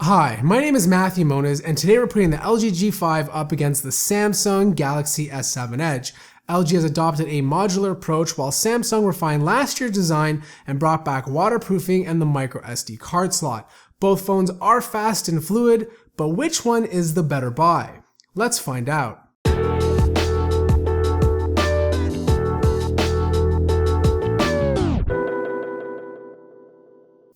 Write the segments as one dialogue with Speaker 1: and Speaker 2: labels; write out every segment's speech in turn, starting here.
Speaker 1: Hi, my name is Matthew Moniz, and today we're putting the LG G5 up against the Samsung Galaxy S7 Edge. LG has adopted a modular approach while Samsung refined last year's design and brought back waterproofing and the micro SD card slot. Both phones are fast and fluid, but which one is the better buy? Let's find out.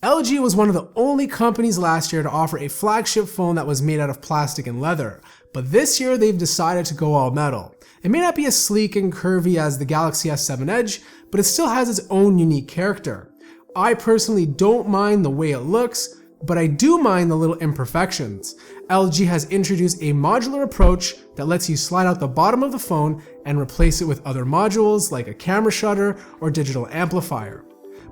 Speaker 1: LG was one of the only companies last year to offer a flagship phone that was made out of plastic and leather, but this year they've decided to go all metal. It may not be as sleek and curvy as the Galaxy S7 Edge, but it still has its own unique character. I personally don't mind the way it looks, but I do mind the little imperfections. LG has introduced a modular approach that lets you slide out the bottom of the phone and replace it with other modules like a camera shutter or digital amplifier.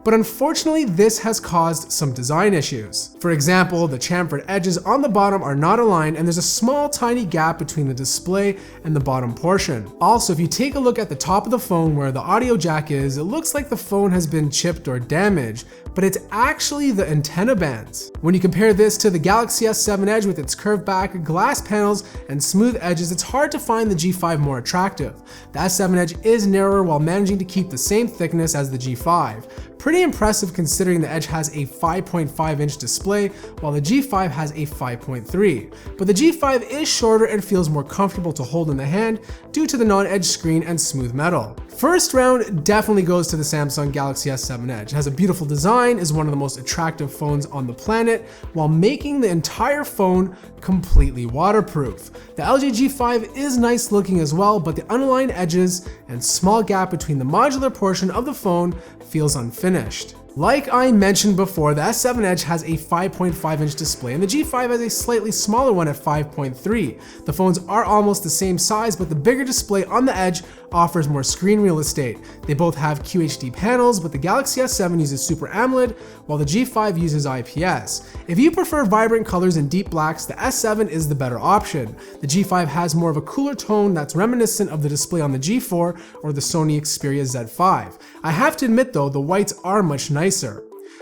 Speaker 1: But unfortunately, this has caused some design issues. For example, the chamfered edges on the bottom are not aligned and there's a small tiny gap between the display and the bottom portion. Also, if you take a look at the top of the phone where the audio jack is, it looks like the phone has been chipped or damaged, but it's actually the antenna bands. When you compare this to the Galaxy S7 Edge with its curved back, glass panels, and smooth edges, it's hard to find the G5 more attractive. The S7 Edge is narrower while managing to keep the same thickness as the G5. Pretty impressive considering the Edge has a 5.5-inch display while the G5 has a 5.3. But the G5 is shorter and feels more comfortable to hold in the hand due to the non-edge screen and smooth metal. First round definitely goes to the Samsung Galaxy S7 Edge. It has a beautiful design, is one of the most attractive phones on the planet, while making the entire phone completely waterproof. The LG G5 is nice looking as well, but the unaligned edges and small gap between the modular portion of the phone feels unfinished. Like I mentioned before, the S7 Edge has a 5.5-inch display and the G5 has a slightly smaller one at 5.3. The phones are almost the same size, but the bigger display on the Edge offers more screen real estate. They both have QHD panels, but the Galaxy S7 uses Super AMOLED, while the G5 uses IPS. If you prefer vibrant colors and deep blacks, the S7 is the better option. The G5 has more of a cooler tone that's reminiscent of the display on the G4 or the Sony Xperia Z5. I have to admit though, the whites are much nicer.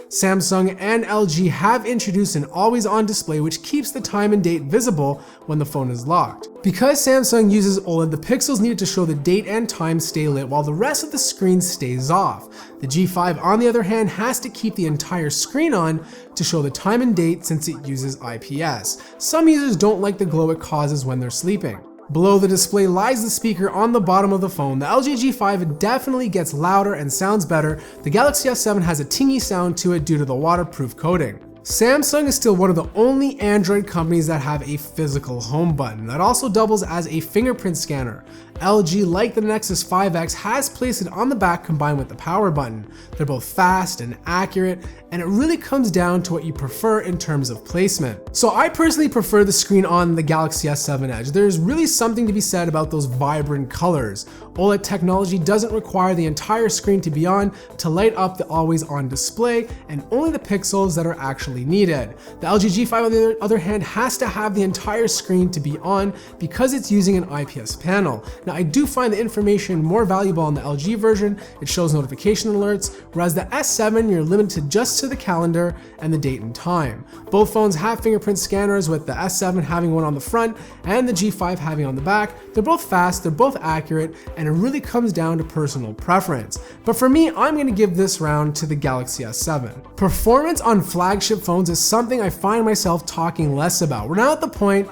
Speaker 1: Samsung and LG have introduced an always-on display which keeps the time and date visible when the phone is locked. Because Samsung uses OLED, the pixels needed to show the date and time stay lit while the rest of the screen stays off. The G5, on the other hand, has to keep the entire screen on to show the time and date since it uses IPS. Some users don't like the glow it causes when they're sleeping. Below the display lies the speaker on the bottom of the phone. The LG G5 definitely gets louder and sounds better. The Galaxy S7 has a tingy sound to it due to the waterproof coating. Samsung is still one of the only Android companies that have a physical home button that also doubles as a fingerprint scanner. LG, like the Nexus 5X, has placed it on the back combined with the power button. They're both fast and accurate, and it really comes down to what you prefer in terms of placement. So I personally prefer the screen on the Galaxy S7 Edge. There's really something to be said about those vibrant colors. OLED technology doesn't require the entire screen to be on to light up the always-on display, and only the pixels that are actually needed. The LG G5, on the other hand, has to have the entire screen to be on because it's using an IPS panel. Now, I do find the information more valuable on the LG version. It shows notification alerts, whereas the S7, you're limited just to the calendar and the date and time. Both phones have fingerprint scanners, with the S7 having one on the front and the G5 having on the back. They're both fast, they're both accurate, and it really comes down to personal preference. But for me, I'm going to give this round to the Galaxy S7. Performance on flagship phones is something I find myself talking less about. We're now at the point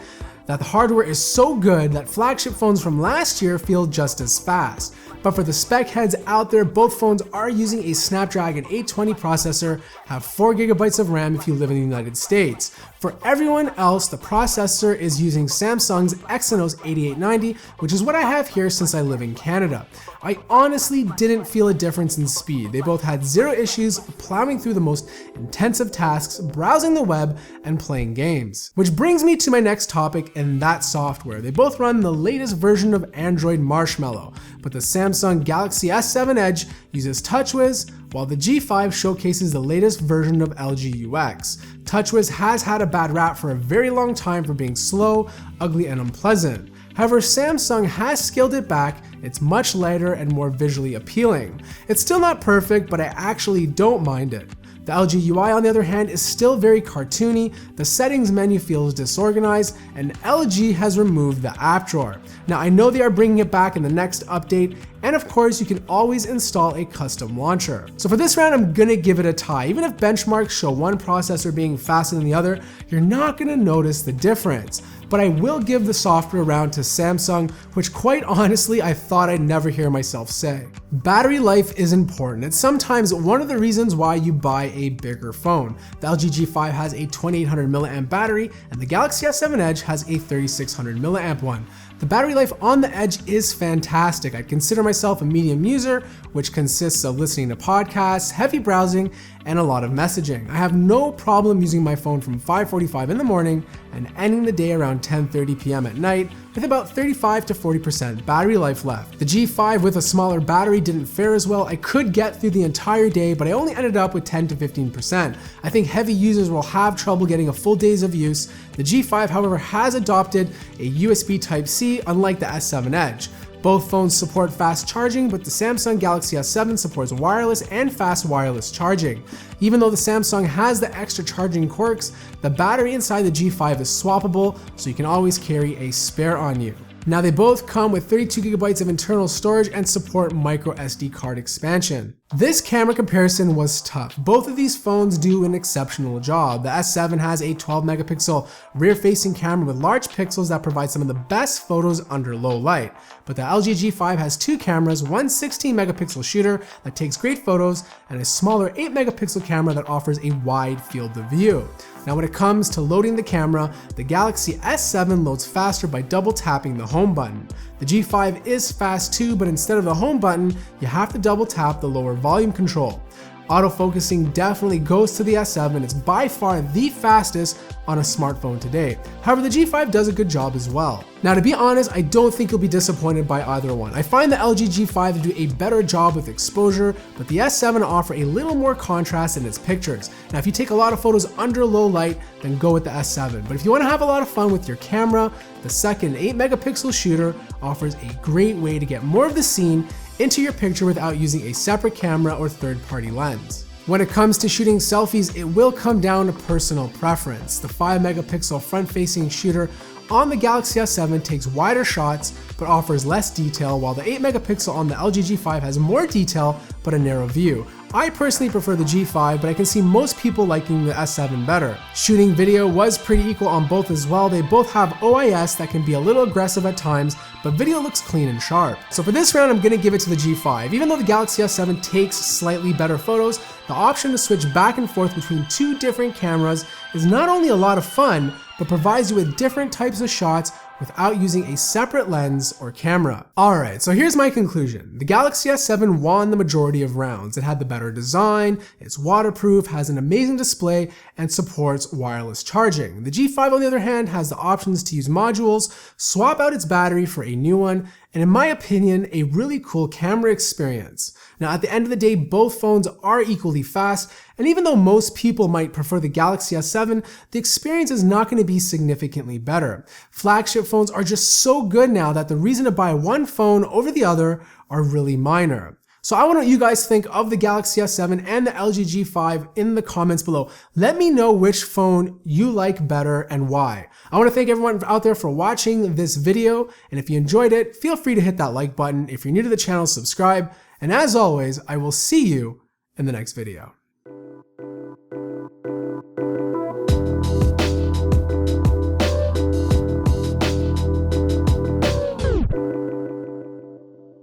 Speaker 1: that the hardware is so good that flagship phones from last year feel just as fast. But for the spec heads out there, both phones are using a Snapdragon 820 processor, have 4 GB of RAM if you live in the United States. For everyone else, the processor is using Samsung's Exynos 8890, which is what I have here since I live in Canada. I honestly didn't feel a difference in speed. They both had zero issues plowing through the most intensive tasks, browsing the web, and playing games. Which brings me to my next topic, and that's software. They both run the latest version of Android Marshmallow, but the Samsung Galaxy S7 Edge uses TouchWiz, while the G5 showcases the latest version of LG UX. TouchWiz has had a bad rap for a very long time for being slow, ugly, and unpleasant. However, Samsung has scaled it back. It's much lighter and more visually appealing. It's still not perfect, but I actually don't mind it. The LG UI, on the other hand, is still very cartoony, the settings menu feels disorganized, and LG has removed the app drawer. Now, I know they are bringing it back in the next update, and of course, you can always install a custom launcher. So for this round, I'm gonna give it a tie. Even if benchmarks show one processor being faster than the other, you're not gonna notice the difference. But I will give the software round to Samsung, which quite honestly, I thought I'd never hear myself say. Battery life is important. It's sometimes one of the reasons why you buy a bigger phone. The LG G5 has a 2800 mAh battery, and the Galaxy S7 Edge has a 3600 mAh one. The battery life on the Edge is fantastic. I'd consider myself a medium user, which consists of listening to podcasts, heavy browsing, and a lot of messaging. I have no problem using my phone from 5:45 in the morning and ending the day around 10:30 p.m. at night with about 35 to 40% battery life left. The G5 with a smaller battery didn't fare as well. I could get through the entire day, but I only ended up with 10 to 15%. I think heavy users will have trouble getting a full days of use. The G5, however, has adopted a USB Type-C, unlike the S7 Edge. Both phones support fast charging, but the Samsung Galaxy S7 supports wireless and fast wireless charging. Even though the Samsung has the extra charging quirks, the battery inside the G5 is swappable, so you can always carry a spare on you. Now, they both come with 32GB of internal storage and support micro SD card expansion. This camera comparison was tough. Both of these phones do an exceptional job. The S7 has a 12 megapixel rear-facing camera with large pixels that provide some of the best photos under low light. But the LG G5 has two cameras, one 16 megapixel shooter that takes great photos, and a smaller 8 megapixel camera that offers a wide field of view. Now, when it comes to loading the camera, the Galaxy S7 loads faster by double tapping the home button. The G5 is fast too, but instead of the home button, you have to double tap the lower volume control. Autofocusing definitely goes to the S7. It's by far the fastest on a smartphone today. However, the G5 does a good job as well. Now, to be honest, I don't think you'll be disappointed by either one. I find the LG G5 to do a better job with exposure, but the S7 offer a little more contrast in its pictures. Now, if you take a lot of photos under low light, then go with the S7. But if you want to have a lot of fun with your camera, the second 8 megapixel shooter offers a great way to get more of the scene into your picture without using a separate camera or third-party lens. When it comes to shooting selfies, it will come down to personal preference. The 5 megapixel front-facing shooter on the Galaxy S7 takes wider shots but offers less detail, while the 8 megapixel on the LG G5 has more detail but a narrow view. I personally prefer the G5, but I can see most people liking the S7 better. Shooting video was pretty equal on both as well. They both have OIS that can be a little aggressive at times, but video looks clean and sharp. So for this round, I'm gonna give it to the G5. Even though the Galaxy S7 takes slightly better photos, the option to switch back and forth between two different cameras is not only a lot of fun, but provides you with different types of shots without using a separate lens or camera. Alright, so here's my conclusion. The Galaxy S7 won the majority of rounds. It had the better design, it's waterproof, has an amazing display, and supports wireless charging. The G5, on the other hand, has the options to use modules, swap out its battery for a new one, and in my opinion, a really cool camera experience. Now, at the end of the day, both phones are equally fast, and even though most people might prefer the Galaxy S7, the experience is not going to be significantly better. Flagship phones are just so good now that the reason to buy one phone over the other are really minor. So I want to know what you guys think of the Galaxy S7 and the LG G5 in the comments below. Let me know which phone you like better and why. I want to thank everyone out there for watching this video, and if you enjoyed it, feel free to hit that like button. If you're new to the channel, subscribe, and as always, I will see you in the next video.